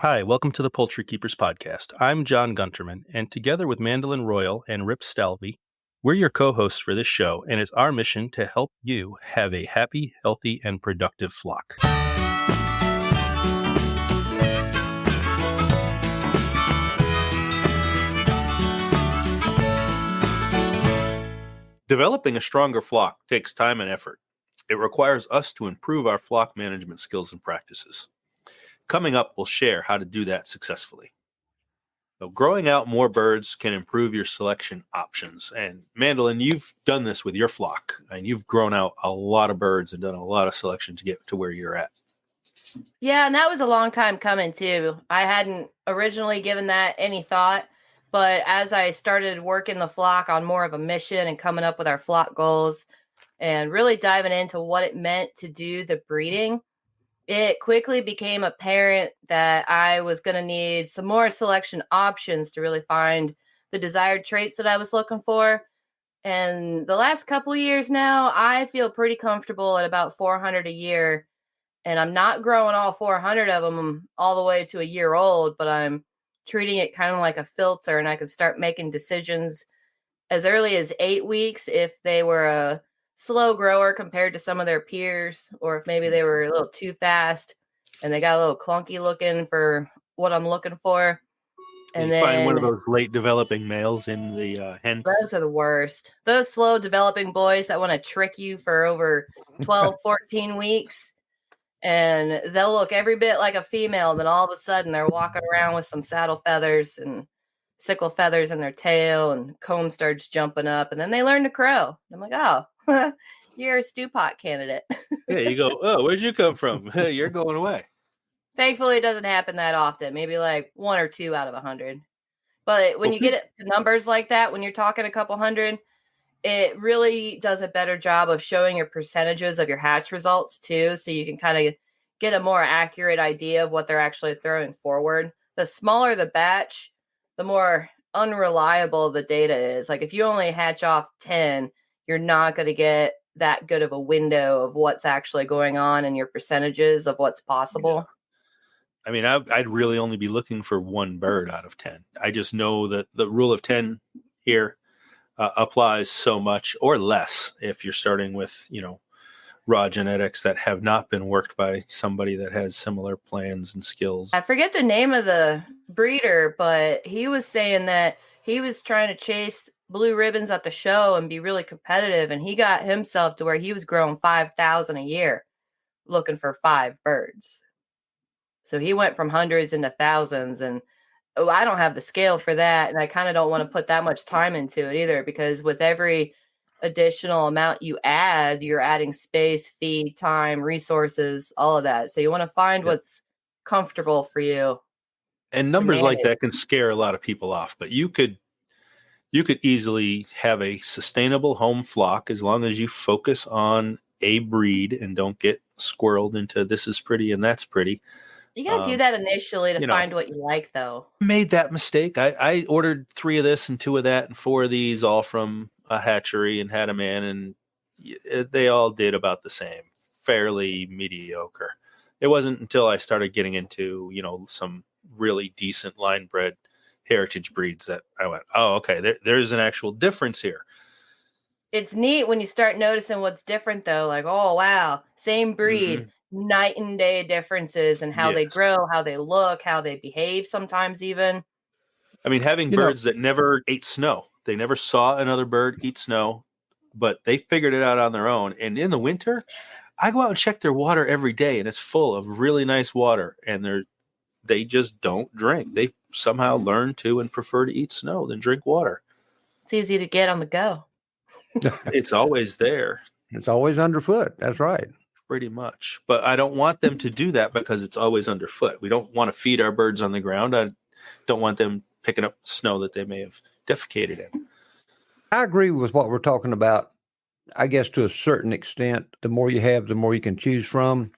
Hi, welcome to the Poultry Keepers Podcast. I'm John Gunterman, and together with Mandolin Royal and Rip Talvi, we're your co-hosts for this show, and it's our mission to help you have a happy, healthy, and productive flock. Developing a stronger flock takes time and effort. It requires us to improve our flock management skills and practices. Coming up, we'll share how to do that successfully. So growing out more birds can improve your selection options. And Mandolin, you've done this with your flock, and you've grown out a lot of birds and done a lot of selection to get to where you're at. Yeah, and that was a long time coming too. I hadn't originally given that any thought, but as I started working the flock on more of a mission and coming up with our flock goals and really diving into what it meant to do the breeding, it quickly became apparent that I was going to need some more selection options to really find the desired traits that I was looking for. And the last couple years now, I feel pretty comfortable at about 400 a year. And I'm not growing all 400 of them all the way to a year old, but I'm treating it kind of like a filter, and I can start making decisions as early as 8 weeks if they were a slow grower compared to some of their peers, or if maybe they were a little too fast and they got a little clunky looking for what I'm looking for. And And you find one of then those late developing males in the hen. those are the worst. Those slow developing boys that want to trick you for over 12, 14 weeks. And they'll look every bit like a female. Then all of a sudden they're walking around with some saddle feathers and sickle feathers in their tail, and comb starts jumping up. And then they learn to crow. I'm like, oh, you're a stew pot candidate. Yeah, you go, oh, where'd you come from? You're going away. Thankfully, it doesn't happen that often. Maybe like 1 or 2 out of 100. But when you get it to numbers like that, when you're talking a couple hundred, it really does a better job of showing your percentages of your hatch results too. So you can kind of get a more accurate idea of what they're actually throwing forward. The smaller the batch, the more unreliable the data is. Like if you only hatch off 10, you're not going to get that good of a window of what's actually going on and your percentages of what's possible. Yeah. I mean, I'd really only be looking for one bird out of 10. I just know that the rule of 10 here applies so much or less if you're starting with, raw genetics that have not been worked by somebody that has similar plans and skills. I forget the name of the breeder, but he was saying that he was trying to chase blue ribbons at the show and be really competitive. And he got himself to where he was growing 5,000 a year looking for 5 birds. So he went from hundreds into thousands, and I don't have the scale for that. And I kind of don't want to put that much time into it either, because with every additional amount you add, you're adding space, feed, time, resources, all of that. So you want to find what's comfortable for you. And numbers like that can scare a lot of people off, but you could easily have a sustainable home flock as long as you focus on a breed and don't get squirreled into this is pretty and that's pretty. You got to do that initially to find what you like, though. Made that mistake. I ordered 3 of this and 2 of that and 4 of these, all from a hatchery, and had them in, and they all did about the same, fairly mediocre. It wasn't until I started getting into, some really decent line bred heritage breeds that I went, oh, okay, there's an actual difference here. It's neat when you start noticing what's different, though. Like, oh, wow, same breed, night and day differences in how they grow, how they look, how they behave sometimes even. I mean, having birds that never ate snow. They never saw another bird eat snow, but they figured it out on their own. And in the winter, I go out and check their water every day, and it's full of really nice water, and they just don't drink. They somehow learn to and prefer to eat snow than drink water. It's easy to get on the go. It's always there. It's always underfoot. That's right. Pretty much. But I don't want them to do that because it's always underfoot. We don't want to feed our birds on the ground. I don't want them picking up snow that they may have defecated in. I agree with what we're talking about, I guess, to a certain extent. The more you have, the more you can choose from.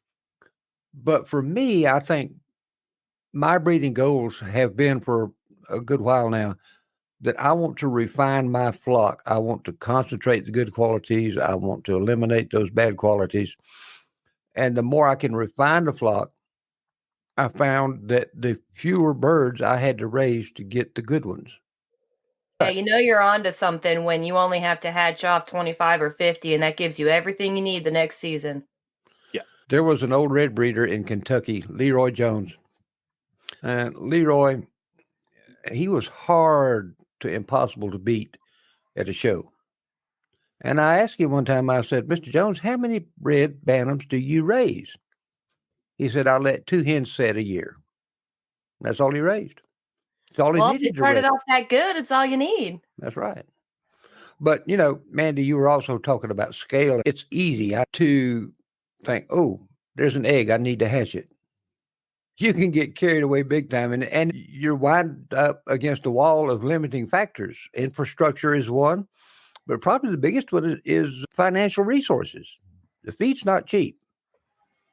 But for me, I think my breeding goals have been for a good while now that I want to refine my flock. I want to concentrate the good qualities. I want to eliminate those bad qualities. And the more I can refine the flock, I found that the fewer birds I had to raise to get the good ones. Yeah, you know you're onto something when you only have to hatch off 25 or 50, and that gives you everything you need the next season. Yeah. There was an old red breeder in Kentucky, Leroy Jones. And Leroy, he was hard to impossible to beat at a show. And I asked him one time, I said, Mr. Jones, how many red bantams do you raise? He said, I let 2 hens set a year. That's all he raised. It's all Well, he if they needed to started raise. off that good, it's all you need. That's right. But, you know, Mandy, you were also talking about scale. It's easy to think, oh, there's an egg. I need to hatch it. You can get carried away big time, and you're wind up against a wall of limiting factors. Infrastructure is one, but probably the biggest one is financial resources. The feed's not cheap.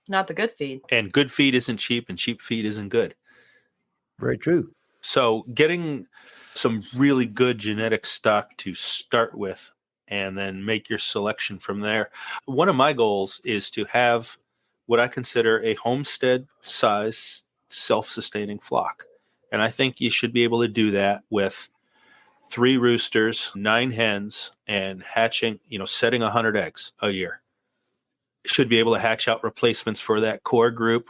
Not the good feed. And good feed isn't cheap, and cheap feed isn't good. Very true. So getting some really good genetic stock to start with and then make your selection from there. One of my goals is to have what I consider a homestead size self-sustaining flock. And I think you should be able to do that with 3 roosters, 9 hens, and hatching, setting 100 eggs a year. Should be able to hatch out replacements for that core group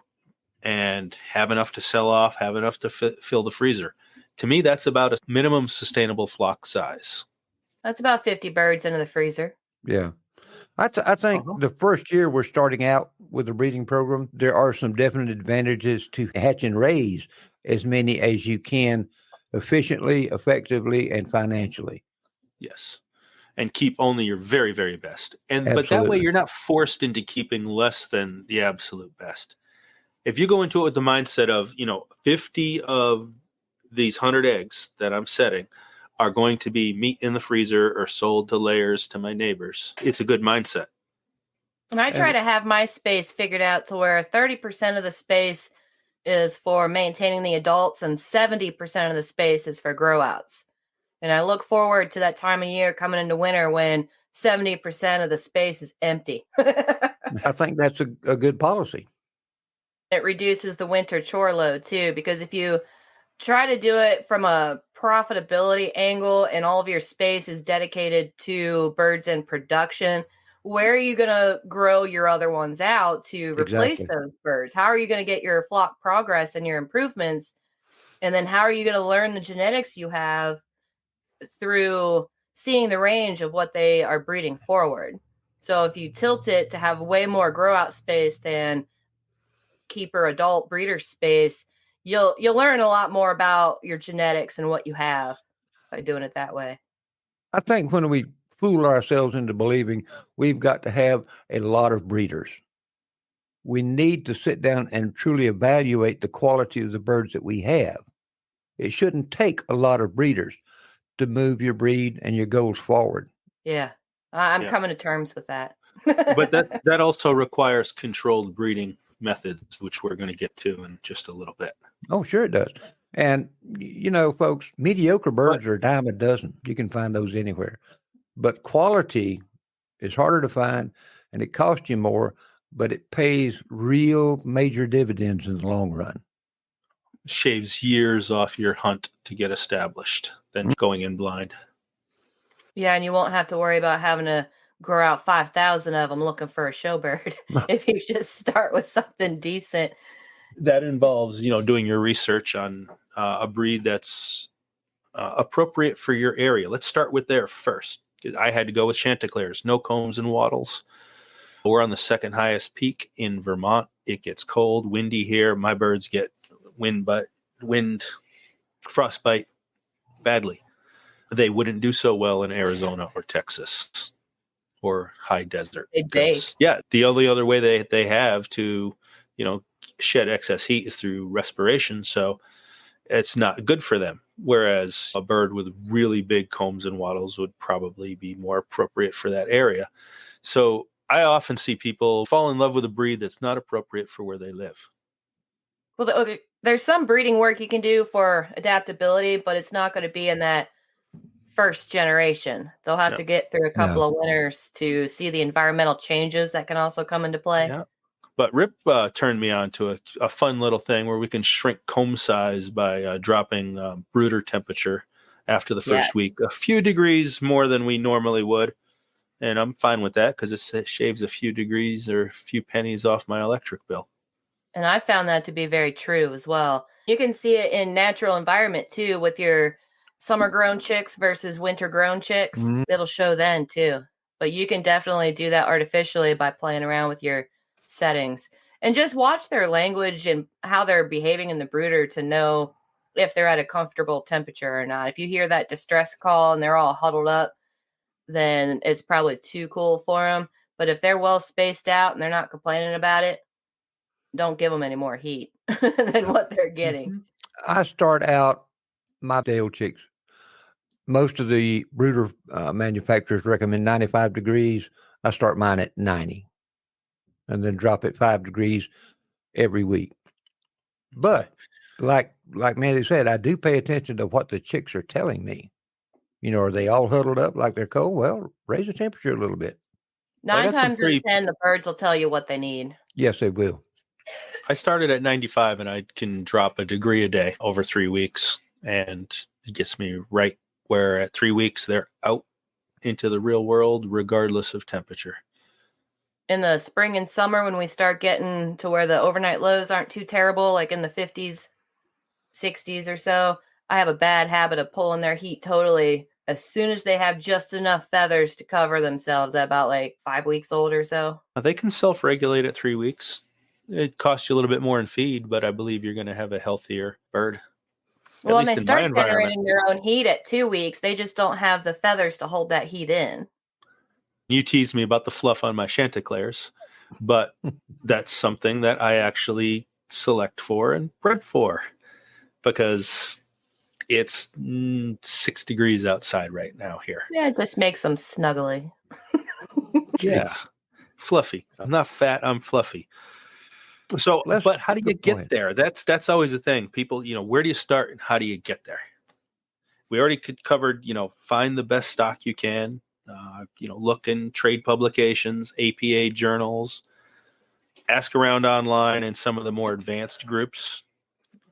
and have enough to sell off, have enough to fill the freezer. To me, that's about a minimum sustainable flock size. That's about 50 birds into the freezer. Yeah. I think the first year we're starting out with the breeding program, there are some definite advantages to hatch and raise as many as you can efficiently, effectively, and financially. Yes. And keep only your very, very best. But that way Absolutely. you're not forced into keeping less than the absolute best. If you go into it with the mindset of, 50 of these 100 eggs that I'm setting are going to be meat in the freezer or sold to layers to my neighbors, it's a good mindset. And I try to have my space figured out to where 30% of the space is for maintaining the adults and 70% of the space is for grow outs. And I look forward to that time of year coming into winter when 70% of the space is empty. I think that's a good policy. It reduces the winter chore load too, because if you try to do it from a profitability angle and all of your space is dedicated to birds and production, where are you going to grow your other ones out to replace those birds? How are you going to get your flock progress and your improvements? And then how are you going to learn the genetics you have through seeing the range of what they are breeding forward? So if you tilt it to have way more grow out space than keeper adult breeder space, you'll learn a lot more about your genetics and what you have by doing it that way. I think when we fool ourselves into believing we've got to have a lot of breeders, we need to sit down and truly evaluate the quality of the birds that we have. It shouldn't take a lot of breeders to move your breed and your goals forward. Yeah, I'm coming to terms with that. But that also requires controlled breeding methods, which we're going to get to in just a little bit. Oh, sure it does. And, folks, mediocre birds are a dime a dozen. You can find those anywhere. But quality is harder to find, and it costs you more, but it pays real major dividends in the long run. Shaves years off your hunt to get established than going in blind. Yeah, and you won't have to worry about having to grow out 5,000 of them looking for a show bird if you just start with something decent. That involves, doing your research on a breed that's appropriate for your area. Let's start with there first. I had to go with Chanticleers, no combs and wattles. We're on the second highest peak in Vermont. It gets cold, windy here. My birds get wind, frostbite badly. They wouldn't do so well in Arizona or Texas or high desert. Yeah, the only other way they have to, shed excess heat is through respiration. So it's not good for them. Whereas a bird with really big combs and wattles would probably be more appropriate for that area. So I often see people fall in love with a breed that's not appropriate for where they live. Well, there's some breeding work you can do for adaptability, but it's not going to be in that first generation. They'll have to get through a couple of winters to see the environmental changes that can also come into play. Yeah. But Rip turned me on to a fun little thing where we can shrink comb size by dropping brooder temperature after the first week, a few degrees more than we normally would. And I'm fine with that because it shaves a few degrees or a few pennies off my electric bill. And I found that to be very true as well. You can see it in natural environment too with your summer grown chicks versus winter grown chicks. Mhm. It'll show then too. But you can definitely do that artificially by playing around with your settings. And just watch their language and how they're behaving in the brooder to know if they're at a comfortable temperature or not. If you hear that distress call and they're all huddled up, then it's probably too cool for them. But if they're well spaced out and they're not complaining about it, don't give them any more heat than what they're getting. I start out my day-old chicks. Most of the brooder manufacturers recommend 95 degrees. I start mine at 90 and then drop it 5 degrees every week. But like Mandy said, I do pay attention to what the chicks are telling me. You know, are they all huddled up like they're cold? Well, raise the temperature a little bit. 9 times out of 10, the birds will tell you what they need. Yes, they will. I started at 95 and I can drop a degree a day over 3 weeks. And it gets me right where at 3 weeks they're out into the real world, regardless of temperature. In the spring and summer, when we start getting to where the overnight lows aren't too terrible, like in the 50s, 60s or so, I have a bad habit of pulling their heat totally as soon as they have just enough feathers to cover themselves at about like 5 weeks old or so. They can self-regulate at 3 weeks. It costs you a little bit more in feed, but I believe you're going to have a healthier bird. Well, and they start generating their own heat at 2 weeks. They just don't have the feathers to hold that heat in. You tease me about the fluff on my Chanticleers, but that's something that I actually select for and bred for because it's 6 degrees outside right now here. Yeah, it just makes them snuggly. Yeah, fluffy. I'm not fat, I'm fluffy. So, but how do you get there? That's always the thing. People, where do you start and how do you get there? We already covered, find the best stock you can. Look in trade publications, APA journals, ask around online and some of the more advanced groups.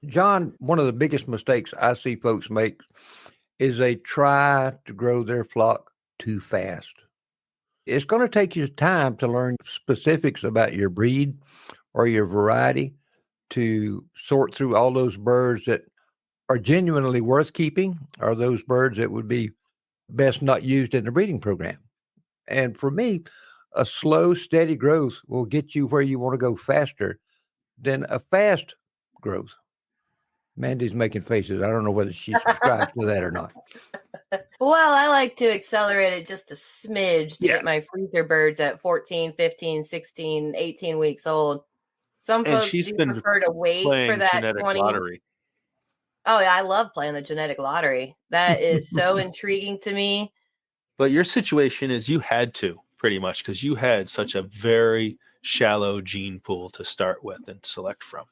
John, one of the biggest mistakes I see folks make is they try to grow their flock too fast. It's going to take you time to learn specifics about your breed or your variety to sort through all those birds that are genuinely worth keeping or those birds that would be best not used in the breeding program. And for me, a slow, steady growth will get you where you want to go faster than a fast growth. Mandy's making faces. I don't know whether she subscribes to that or not. Well, I like to accelerate it just a smidge to get my freezer birds at 14, 15, 16, 18 weeks old. Some folks prefer to wait for that 20. Lottery. Oh, yeah, I love playing the genetic lottery. That is so intriguing to me. But your situation is you had to, pretty much, because you had such a very shallow gene pool to start with and select from.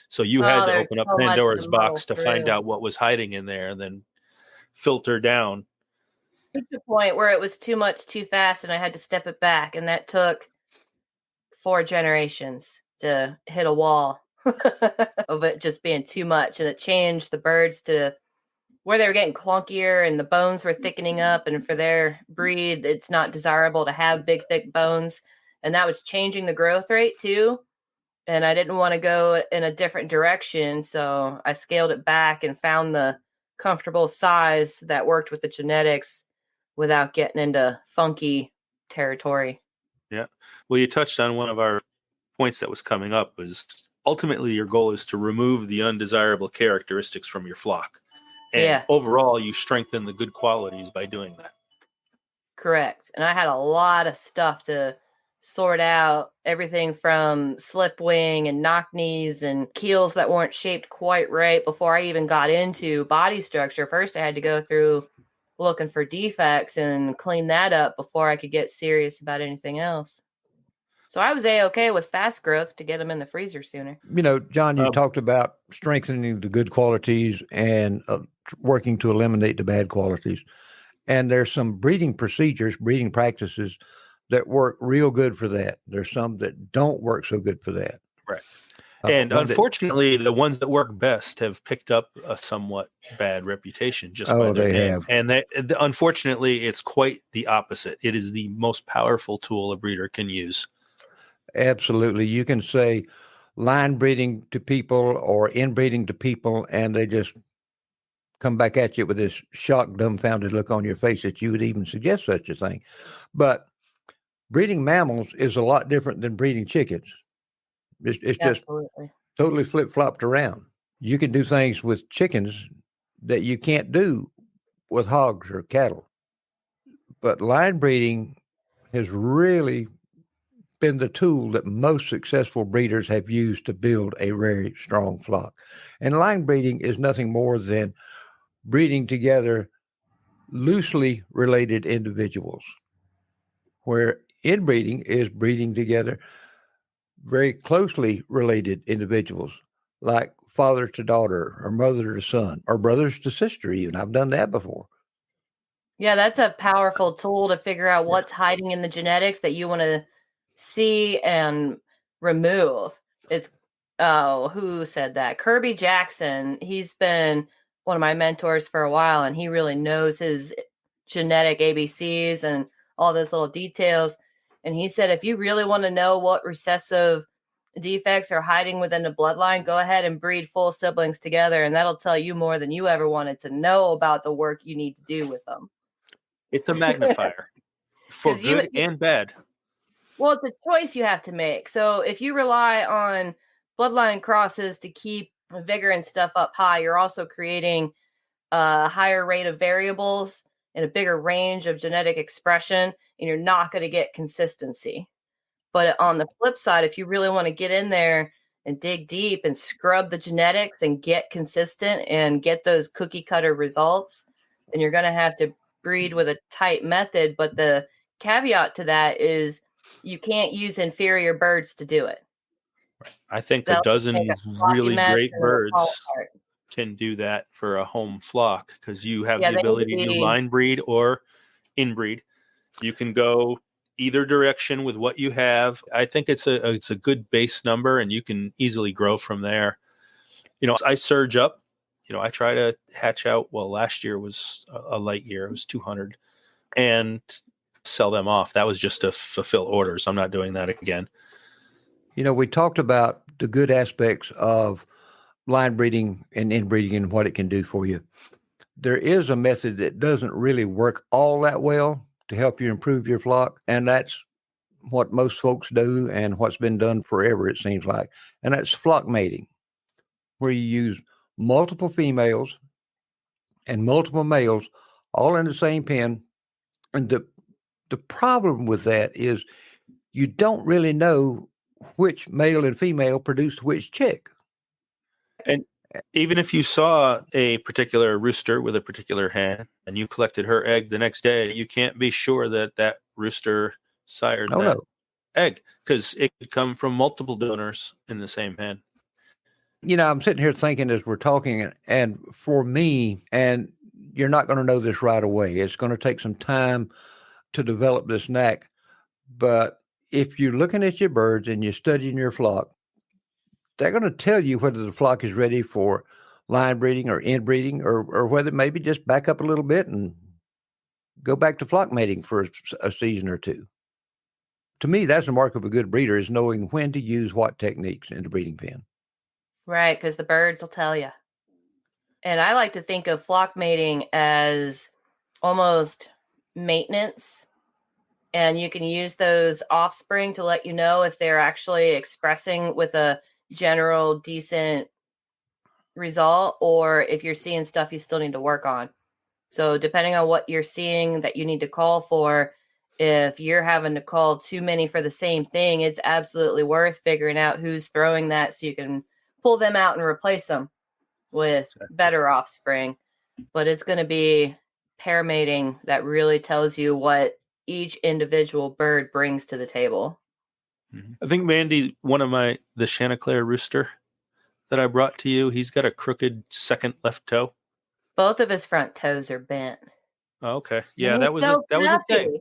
So you had to open up Pandora's box to find out what was hiding in there and then filter down. To the point where it was too much too fast and I had to step it back. And that took 4 generations to hit a wall of it just being too much. And it changed the birds to where they were getting clunkier and the bones were thickening up. And for their breed, it's not desirable to have big, thick bones. And that was changing the growth rate too. And I didn't want to go in a different direction. So I scaled it back and found the comfortable size that worked with the genetics without getting into funky territory. Yeah. Well, you touched on one of our points that was coming up is ultimately your goal is to remove the undesirable characteristics from your flock. And overall, you strengthen the good qualities by doing that. Correct. And I had a lot of stuff to sort out, everything from slip wing and knock knees and keels that weren't shaped quite right before I even got into body structure. First, I had to go through looking for defects and clean that up before I could get serious about anything else. So I was A-okay with fast growth to get them in the freezer sooner. John, you talked about strengthening the good qualities and working to eliminate the bad qualities. And there's some breeding procedures, breeding practices that work real good for that. There's some that don't work so good for that. Right. And One that- unfortunately, the ones that work best have picked up a somewhat bad reputation just by their they name. have. And unfortunately, it's quite the opposite. It is the most powerful tool a breeder can use. Absolutely. You can say line breeding to people or inbreeding to people, and they just come back at you with this shocked, dumbfounded look on your face that you would even suggest such a thing. But breeding mammals is a lot different than breeding chickens. It's just Absolutely. totally flip-flopped around. You can do things with chickens that you can't do with hogs or cattle. But line breeding has really been the tool that most successful breeders have used to build a very strong flock. And line breeding is nothing more than breeding together loosely related individuals, where inbreeding is breeding together very closely related individuals, like father to daughter or mother to son or brothers to sister even. I've done that before. Yeah, that's a powerful tool to figure out what's hiding in the genetics that you want to see and remove. It's who said that? Kirby Jackson. He's been one of my mentors for a while, and he really knows his genetic ABCs and all those little details. And he said, if you really want to know what recessive defects are hiding within the bloodline, go ahead and breed full siblings together, and that'll tell you more than you ever wanted to know about the work you need to do with them. It's a magnifier for 'Cause good and bad. Well, it's a choice you have to make. So if you rely on bloodline crosses to keep vigor and stuff up high, you're also creating a higher rate of variables and a bigger range of genetic expression, and you're not going to get consistency. But on the flip side, if you really want to get in there and dig deep and scrub the genetics and get consistent and get those cookie cutter results, then you're going to have to breed with a tight method. But the caveat to that is you can't use inferior birds to do it. I think They'll a dozen make a sloppy really mess great and it'll fall birds apart. can do that for a home flock because you have Yeah, the they need to ability to be. line breed or inbreed. You can go either direction with what you have. I think it's a good base number, and you can easily grow from there. I surge up. I try to hatch out. Well, last year was a light year. It was 200, and sell them off. That was just to fulfill orders. I'm not doing that again. We talked about the good aspects of line breeding and inbreeding and what it can do for you. There is a method that doesn't really work all that well to help you improve your flock, and that's what most folks do and what's been done forever, it seems like, and that's flock mating, where you use multiple females and multiple males all in the same pen. And the problem with that is you don't really know which male and female produced which chick. And even if you saw a particular rooster with a particular hen and you collected her egg the next day, you can't be sure that rooster sired that egg because it could come from multiple donors in the same hen. I'm sitting here thinking as we're talking, and for me, and you're not going to know this right away. It's going to take some time to develop this knack. But if you're looking at your birds and you're studying your flock, they're going to tell you whether the flock is ready for line breeding or inbreeding, or whether maybe just back up a little bit and go back to flock mating for a season or two. To me, that's the mark of a good breeder, is knowing when to use what techniques in the breeding pen. Right, because the birds will tell you. And I like to think of flock mating as almost maintenance. And you can use those offspring to let you know if they're actually expressing with a general decent result, or if you're seeing stuff you still need to work on. So depending on what you're seeing that you need to call for, if you're having to call too many for the same thing, it's absolutely worth figuring out who's throwing that so you can pull them out and replace them with better offspring. But it's going to be pair mating that really tells you what each individual bird brings to the table. I think Mandy, the Chanticleer rooster that I brought to you, he's got a crooked second left toe. Both of his front toes are bent. Okay. And Yeah, he's that was so a fluffy. thing.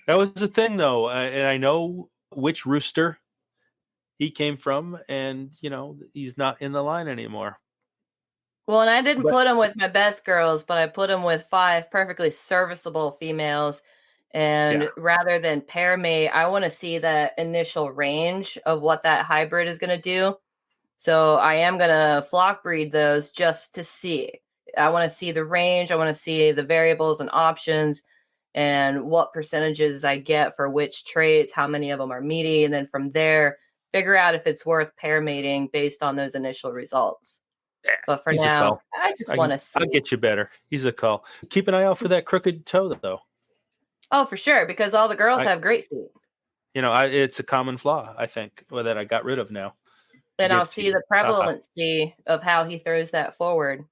That was a thing, though, and I know which rooster he came from, and he's not in the line anymore. Well, and I didn't But put him with my best girls, but I put him with 5 perfectly serviceable females. And yeah, rather than pair mate, I want to see that initial range of what that hybrid is going to do. So I am going to flock breed those just to see. I want to see the range. I want to see the variables and options and what percentages I get for which traits, how many of them are meaty. And then from there, figure out if it's worth pair mating based on those initial results. But for he's a now, cull. I just want to see. I'll get you better. He's a cull. Keep an eye out for that crooked toe, though. Oh, for sure, because all the girls have great feet. It's a common flaw, I think, that I got rid of now. And I'll see the prevalency of how he throws that forward.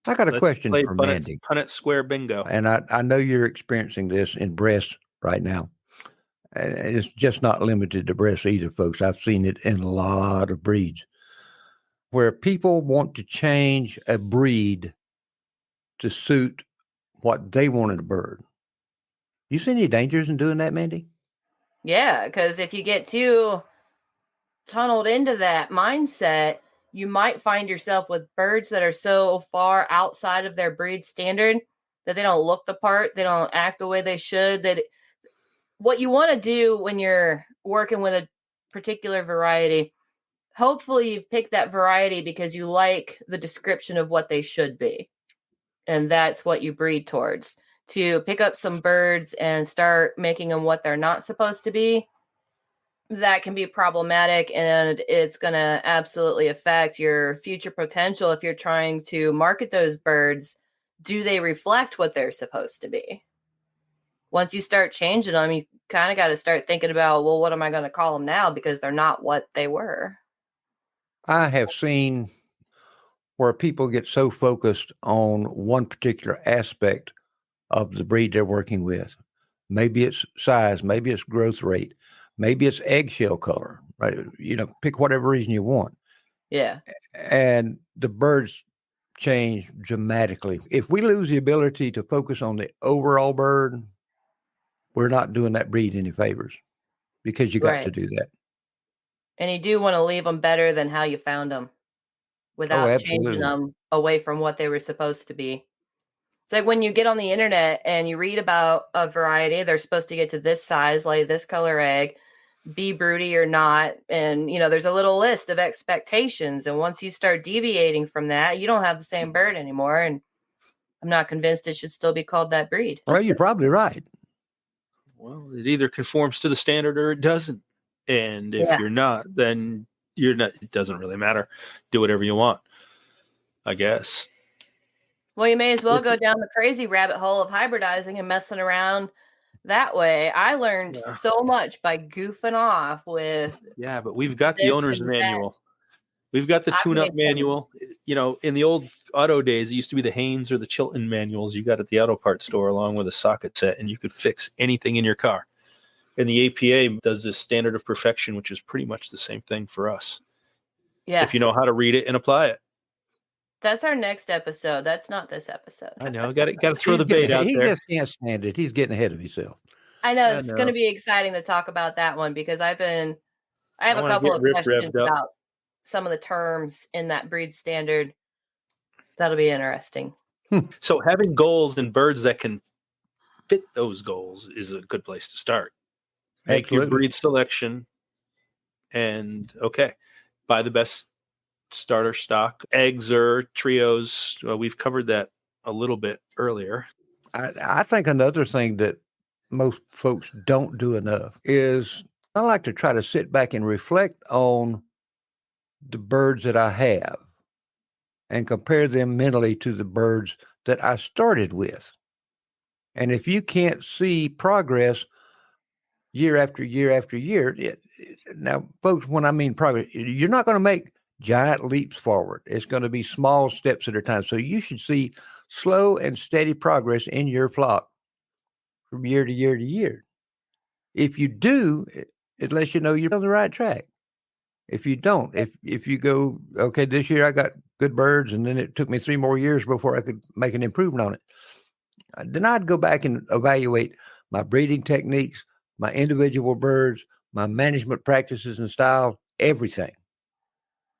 I got a question for Mandy. Punnett square bingo. And I know you're experiencing this in breasts right now. And it's just not limited to breasts either, folks. I've seen it in a lot of breeds where people want to change a breed to suit what they want in a bird. You see any dangers in doing that, Mandy? Yeah, because if you get too tunneled into that mindset, you might find yourself with birds that are so far outside of their breed standard that they don't look the part, they don't act the way they should. That what you want to do when you're working with a particular variety, hopefully you've picked that variety because you like the description of what they should be. And that's what you breed towards. To pick up some birds and start making them what they're not supposed to be, that can be problematic, and it's going to absolutely affect your future potential if you're trying to market those birds. Do they reflect what they're supposed to be? Once you start changing them, you kind of got to start thinking about, well, what am I going to call them now? Because they're not what they were. I have seen where people get so focused on one particular aspect of the breed they're working with. Maybe it's size, maybe it's growth rate, maybe it's eggshell color, right? Pick whatever reason you want. Yeah. And the birds change dramatically. If we lose the ability to focus on the overall bird, we're not doing that breed any favors, because you got to do that. And you do want to leave them better than how you found them without changing them away from what they were supposed to be. It's like when you get on the internet and you read about a variety, they're supposed to get to this size, lay this color egg, be broody or not. And, there's a little list of expectations. And once you start deviating from that, you don't have the same bird anymore. And I'm not convinced it should still be called that breed. Well, you're probably right. Well, it either conforms to the standard or it doesn't. And if you're not, then you're not. It doesn't really matter. Do whatever you want, I guess. Well, you may as well go down the crazy rabbit hole of hybridizing and messing around that way. I learned so much by goofing off with. Yeah, but we've got the owner's manual. We've got the tune-up manual. In the old auto days, it used to be the Haynes or the Chilton manuals you got at the auto parts store along with a socket set, and you could fix anything in your car. And the APA does this standard of perfection, which is pretty much the same thing for us. Yeah. If you know how to read it and apply it. That's our next episode. That's not this episode. I know. Got to throw the bait out there. He just can't stand it. He's getting ahead of himself. I know. It's going to be exciting to talk about that one because I have a couple of questions about some of the terms in that breed standard. That'll be interesting. So having goals and birds that can fit those goals is a good place to start. Make your breed selection and buy the best starter stock, eggs or trios. We've covered that a little bit earlier. I think another thing that most folks don't do enough is I like to try to sit back and reflect on the birds that I have and compare them mentally to the birds that I started with. And if you can't see progress year after year after year, now, folks, when I mean progress, you're not going to make giant leaps forward. It's going to be small steps at a time. So you should see slow and steady progress in your flock from year to year to year. If you do, it lets you know you're on the right track. If you don't, if you go, this year I got good birds, and then it took me 3 more years before I could make an improvement on it. Then I'd go back and evaluate my breeding techniques, my individual birds, my management practices and style, everything.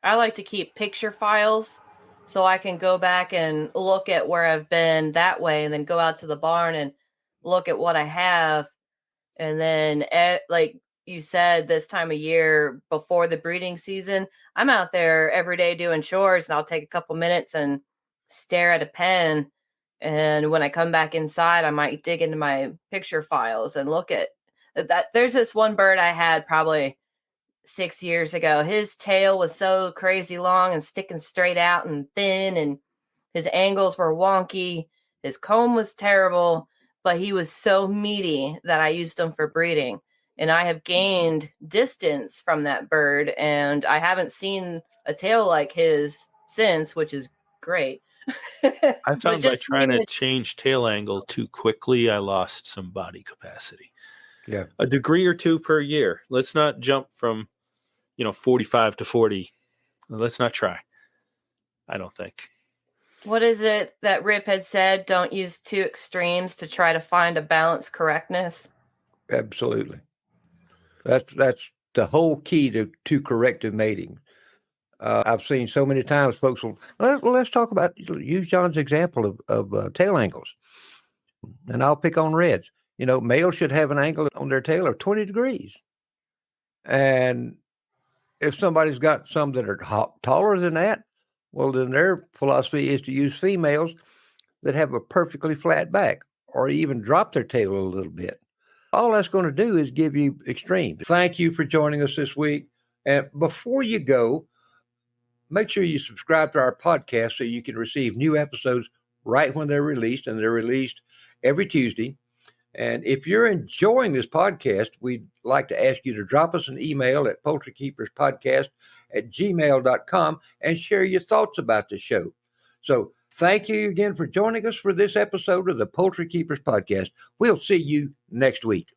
I like to keep picture files so I can go back and look at where I've been that way, and then go out to the barn and look at what I have. And then, like you said, this time of year before the breeding season, I'm out there every day doing chores, and I'll take a couple minutes and stare at a pen. And when I come back inside, I might dig into my picture files and look at that. There's this one bird I had probably 6 years ago. His tail was so crazy long and sticking straight out and thin, and his angles were wonky. His comb was terrible, but he was so meaty that I used him for breeding. And I have gained distance from that bird, and I haven't seen a tail like his since, which is great. I found by trying to change tail angle too quickly, I lost some body capacity. Yeah. A degree or two per year. Let's not jump from 45 to 40. Let's not try. I don't think. What is it that Rip had said? Don't use two extremes to try to find a balanced correctness. Absolutely. That's the whole key to corrective mating. I've seen so many times folks will, let's talk about, use John's example of tail angles. And I'll pick on reds. Males should have an angle on their tail of 20 degrees. And if somebody's got some that are taller than that, well, then their philosophy is to use females that have a perfectly flat back, or even drop their tail a little bit. All that's going to do is give you extremes. Thank you for joining us this week. And before you go, make sure you subscribe to our podcast so you can receive new episodes right when they're released, and they're released every Tuesday. And if you're enjoying this podcast, we'd like to ask you to drop us an email at poultrykeeperspodcast@gmail.com and share your thoughts about the show. So thank you again for joining us for this episode of the Poultry Keepers Podcast. We'll see you next week.